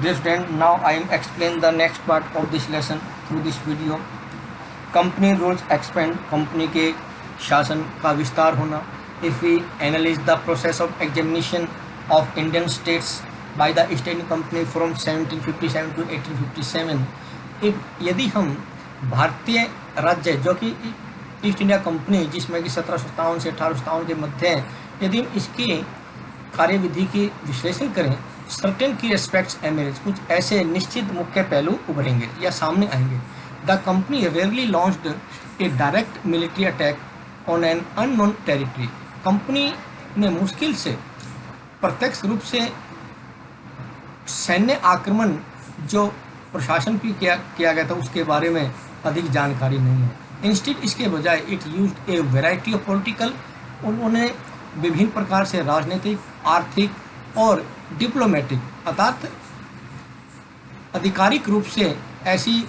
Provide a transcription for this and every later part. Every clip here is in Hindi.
Dear student, now I am explain the next part of this lesson through this video. Company rules expand, company के शासन का विस्तार होना. If we analyse the process of examination of Indian states by the East Indian Company from 1757 to 1857, यदि हम भारतीय राज्य जो कि ईस्ट इंडिया कंपनी जिसमें कि 1757 से 1857 के मध्य है, यदि हम इसकी कार्यविधि की विश्लेषण करें, सर्टेन की रेस्पेक्ट्स एमरेज, कुछ ऐसे निश्चित मुख्य पहलू उभरेंगे या सामने आएंगे. The company rarely launched A direct military attack on an unknown territory. Company ने मुश्किल से प्रत्यक्ष रूप से सैन्य आक्रमण जो प्रशासन भी किया गया था उसके बारे में अधिक जानकारी नहीं है. इंस्टीड इसके बजाय it used A variety of political, उन्होंने विभिन्न प्रकार से राजनीतिक, आर्थिक और डिप्लोमेटिक अर्थात आधिकारिक रूप से ऐसी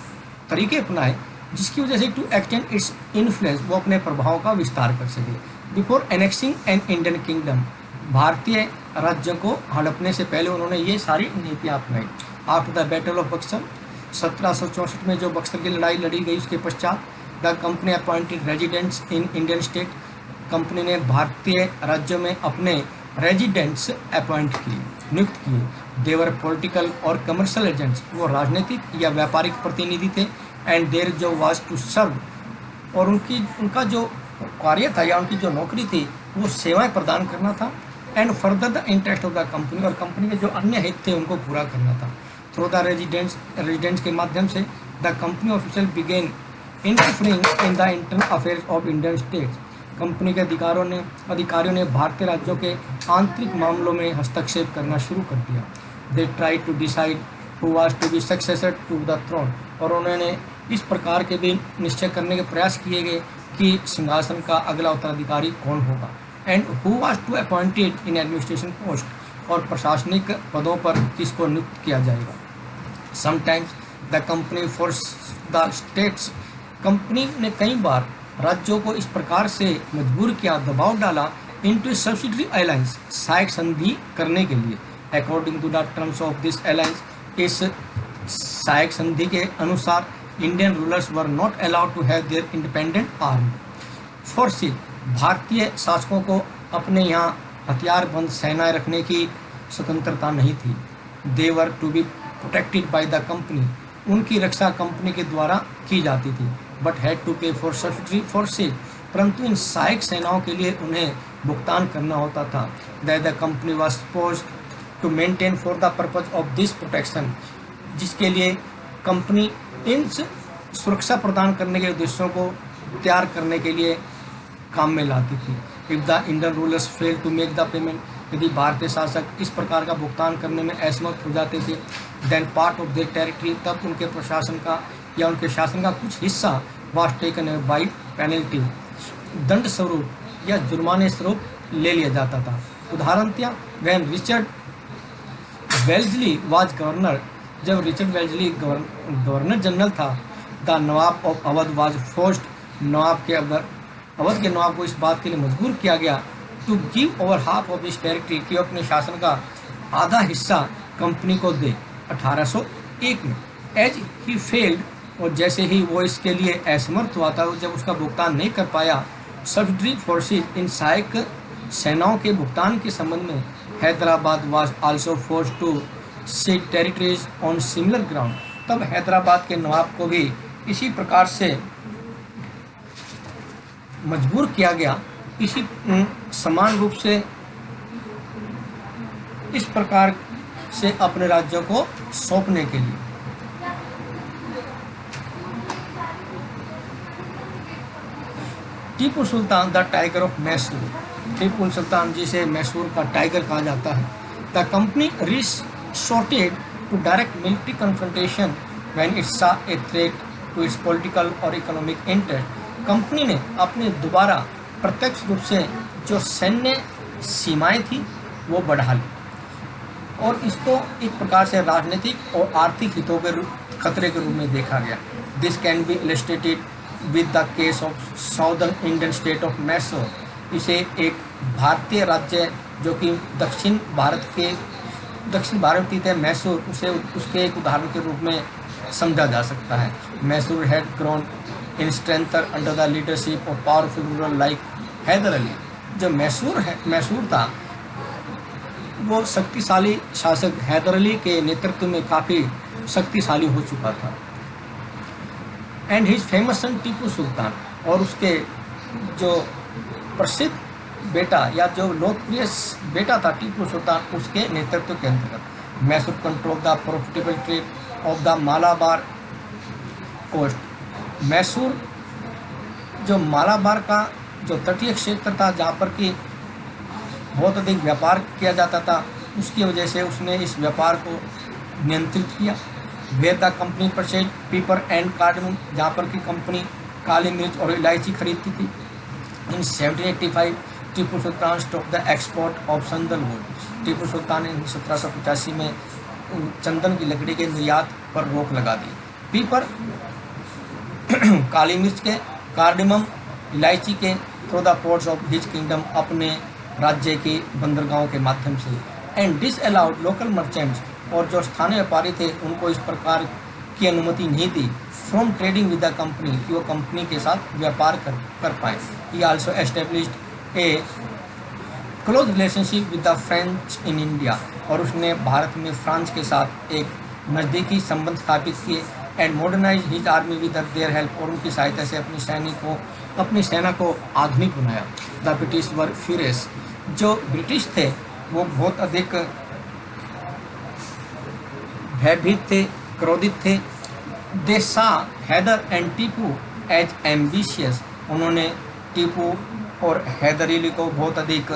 तरीके अपनाए जिसकी वजह से टू एक्सटेंड इट्स इन्फ्लुएंस, वो अपने प्रभाव का विस्तार कर सके. Before annexing an Indian kingdom, भारतीय राज्य को हड़पने से पहले उन्होंने ये सारी नीतियाँ अपनाई. After the battle of Buxar 1764 में जो बक्सर की लड़ाई लड़ी गई, उसके पश्चात the company appointed residents in Indian state, company ने भारतीय राज्यों में अपने रेजिडेंट्स अपॉइंट किए, नियुक्त किए. देवर पॉलिटिकल और कमर्शियल एजेंट्स, वो राजनीतिक या व्यापारिक प्रतिनिधि थे. एंड देयर जो वाज टू सर्व, और उनका जो कार्य था या उनकी जो नौकरी थी वो सेवाएं प्रदान करना था. And further the interest of the company, और कंपनी के जो अन्य हित थे उनको पूरा करना था. थ्रू द रेजिडेंट्स के माध्यम से the company official begin interfering in the internal affairs of Indian states. Company के अधिकारियों ने भारतीय राज्यों के आंतरिक मामलों में हस्तक्षेप करना शुरू कर दिया. They try to decide who was to be successor to the throne, और उन्होंने इस प्रकार के भी निश्चय करने के प्रयास किए गए कि सिंहासन का अगला उत्तराधिकारी कौन होगा. And who was to appointed in administration post, और प्रशासनिक पदों पर किसको नियुक्त किया जाएगा. Sometimes the company force the states, company ने कई बार राज्यों को इस प्रकार से मजबूर किया, दबाव डाला इनटू सब्सिडरी अलायंस, सहायक संधि करने के लिए. According to the terms of this alliance, इस सहायक संधि के अनुसार Indian rulers were not allowed to have their independent army forces, भारतीय शासकों को अपने यहाँ हथियारबंद सेनाएं रखने की स्वतंत्रता नहीं थी. They were to be protected by the company, उनकी रक्षा कंपनी के द्वारा की जाती थी. But had to pay for subsidiary forces, परंतु इन सहायक सेनाओं के लिए उन्हें भुगतान करना होता था. That the company was supposed to maintain for the purpose of this protection, जिसके लिए कंपनी इन सुरक्षा प्रदान करने के उद्देश्यों को तैयार करने के लिए काम में लाती थी. If the Indian rulers fail to make the payment, यदि भारतीय शासक इस प्रकार का भुगतान करने में असमर्थ हो जाते थे, then part of their territory, तब उनके प्रशासन का या उनके शासन का कुछ हिस्सा वाज टेकन बाई पेनल्टी, दंड स्वरूप या जुर्माने स्वरूप ले लिया जाता था. उदाहरणतः व्हेन रिचर्ड वेल्जली वाज गवर्नर, जब रिचर्ड वेल्जली गवर्नर जनरल था, the Nawab of Awadh was forced, Awadh के नवाब को इस बात के लिए मजबूर किया गया to give over half of this territory, कि अपने शासन का आधा हिस्सा कंपनी को दे 1801 में. एज ही फेल्ड, और जैसे ही वो इसके लिए असमर्थ हुआ था, जब उसका भुगतान नहीं कर पाया, सब्सिडरी फोर्सेज, इन सहायक सेनाओं के भुगतान के संबंध में Hyderabad was also force to cede territories on similar ground, तब हैदराबाद के नवाब को भी इसी प्रकार से मजबूर किया गया, इसी समान रूप से इस प्रकार से अपने राज्यों को सौंपने के लिए. Tipu Sultan the tiger of Mysore, Tipu Sultan जिसे मैसूर का टाइगर कहा जाता है. The company resorted to direct military confrontation when it saw a threat to its political और इकोनॉमिक इंटरेस्ट. कंपनी ने अपने दोबारा प्रत्यक्ष रूप से जो सैन्य सीमाएं थी वो बढ़ा ली, और इसको एक प्रकार से राजनीतिक और आर्थिक हितों के खतरे के रूप में देखा गया. This can be illustrated with the case of southern Indian state of Mysore. इसे एक भारतीय राज्य जो कि दक्षिण भारत के दक्षिण भारतीय थे मैसूर, उसे उसके एक उदाहरण के रूप में समझा जा सकता है। Mysore had grown in strength under the leadership of powerful ruler like Haidar Ali. जो मैसूर था वो शक्तिशाली शासक हैदर अली के नेतृत्व में काफ़ी शक्तिशाली हो चुका था। एंड हिज फेमस सन टीपू सुल्तान, और उसके जो प्रसिद्ध बेटा या जो लोकप्रिय बेटा था टीपू सुल्तान, उसके नेतृत्व के अंतर्गत Mysore control the profitable trade of the Malabar coast. Mysore जो मालाबार का जो तटीय क्षेत्र था जहाँ पर कि बहुत अधिक व्यापार किया जाता था, उसकी वजह से उसने इस व्यापार को नियंत्रित किया। Where the company purchase pepper and cardamom, जहाँ पर की कंपनी काली मिर्च और इलायची खरीदती थी। In 1785 Tipu Sultan stop the export of sandalwood. Tipu Sultan ने 1785 में चंदन की लकड़ी के निर्यात पर रोक लगा दी। पीपर काली मिर्च के, कार्डमम इलायची के, through the ports of his kingdom, अपने राज्य के बंदरगाहों के माध्यम से। And this allowed local merchants, और जो स्थानीय व्यापारी थे उनको इस प्रकार की अनुमति नहीं थी from trading with the company, कि वो कंपनी के साथ व्यापार कर पाए। ही also established A close relationship with the French in India, और उसने भारत में फ्रांस के साथ एक नज़दीकी संबंध स्थापित किए। And modernise his army with their help, और उनकी सहायता से अपनी सेना को आधुनिक बनाया। द ब्रिटिश वर फ्यूरियस, जो ब्रिटिश थे वो बहुत अधिक भयभीत थे, क्रोधित थे। They saw Haidar and Tipu as ambitious, उन्होंने टीपू और हैदर अली को बहुत अधिक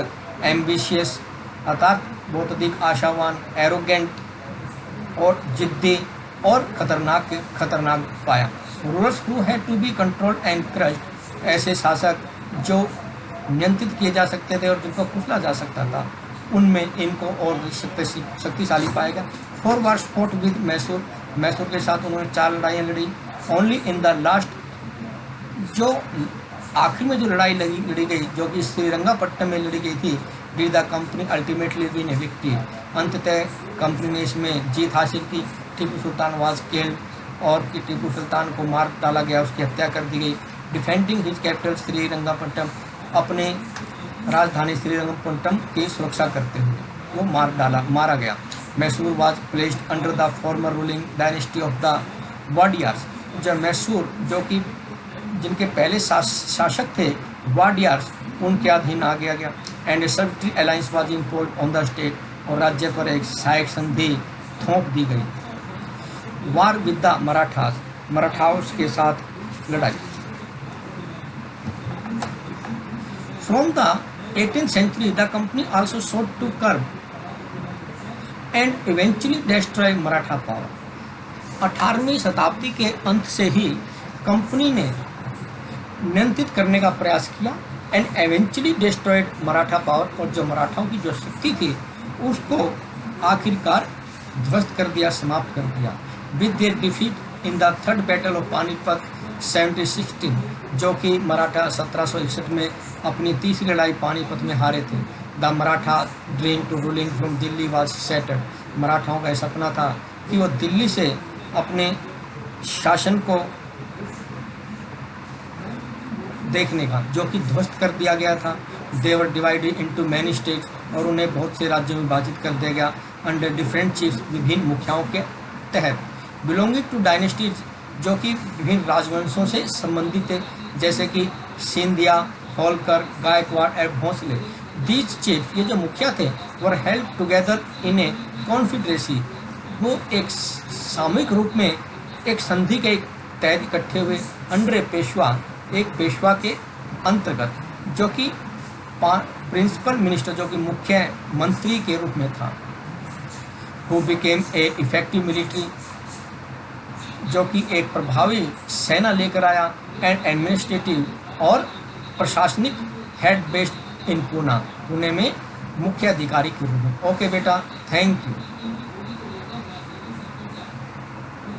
एम्बिशियस अर्थात बहुत अधिक आशावान, एरोगेंट और जिद्दी और खतरनाक पाया। Rulers who had to be controlled and crushed, ऐसे शासक जो नियंत्रित किए जा सकते थे और जिनको कुचला जा सकता था, उनमें इनको और शक्तिशाली पाएगा। 4 wars fought with Mysore, Mysore के साथ उन्होंने 4 लड़ाइयाँ लड़ी। ओनली इन द लास्ट, जो आखिर में जो लड़ाई लड़ी गई, जो कि श्रीरंगापट्टनम में लड़ी गई थी, did the company ultimately win A victory, अंततः कंपनी ने इसमें जीत हासिल की। टीपू सुल्तान वाज किल्ड, और कि टीपू सुल्तान को मार डाला गया, उसकी हत्या कर दी गई। डिफेंडिंग हिज कैपिटल श्रीरंगापट्टनम, अपने राजधानी श्रीरंगपट्टनम की सुरक्षा करते हुए वो मारा गया। Mysore was placed under the former ruling dynasty of the Wadiyars, जब मैसूर जो कि जिनके पहले शासक थे वाडियार्स, उनके अधीन आ गया। And a subsidiary alliance was imposed on the state, और राज्य पर एक सहायक संधि थोप दी गई। वार विद द मराठास, मराठाओं के साथ लड़ाई। From the 18th century the company also sought to curb and eventually destroy Maratha power. 18वीं शताब्दी के अंत से ही कंपनी ने नियंत्रित करने का प्रयास किया and eventually destroyed Maratha power, और जो मराठाओं की जो शक्ति थी उसको आखिरकार ध्वस्त कर दिया, समाप्त कर दिया। With their defeat in the 3rd battle of Panipat 1716, जो कि मराठा 1761 में अपनी तीसरी लड़ाई पानीपत में हारे थे। The Maratha dream to ruling from Delhi was shattered, मराठाओं का सपना था कि वो दिल्ली से अपने शासन को देखने का, जो कि ध्वस्त कर दिया गया था। They were divided into many states, और उन्हें बहुत से राज्यों में विभाजित कर दिया गया। अंडर डिफरेंट चीफ्स, विभिन्न मुखियाओं के तहत। बिलोंगिंग टू डायनेस्टीज, जो कि विभिन्न राजवंशों से संबंधित थे, जैसे कि सिंधिया, होलकर, गायकवाड़ और भोंसले। दीज चीफ, ये जो मुखिया थे, वर हेल्ड टुगेदर इन ए कॉन्फिडरेसी, वो एक सामूहिक रूप में एक संधि के तहत इकट्ठे हुए। अंडर ए पेशवा, एक पेशवा के अंतर्गत, जो कि प्रिंसिपल मिनिस्टर, जो कि मुख्य मंत्री के रूप में था। Who became a effective military, जो कि एक प्रभावी सेना लेकर आया। एंड एडमिनिस्ट्रेटिव, और प्रशासनिक head based in Poona, Pune में मुख्य अधिकारी के रूप में। ओके बेटा, थैंक यू।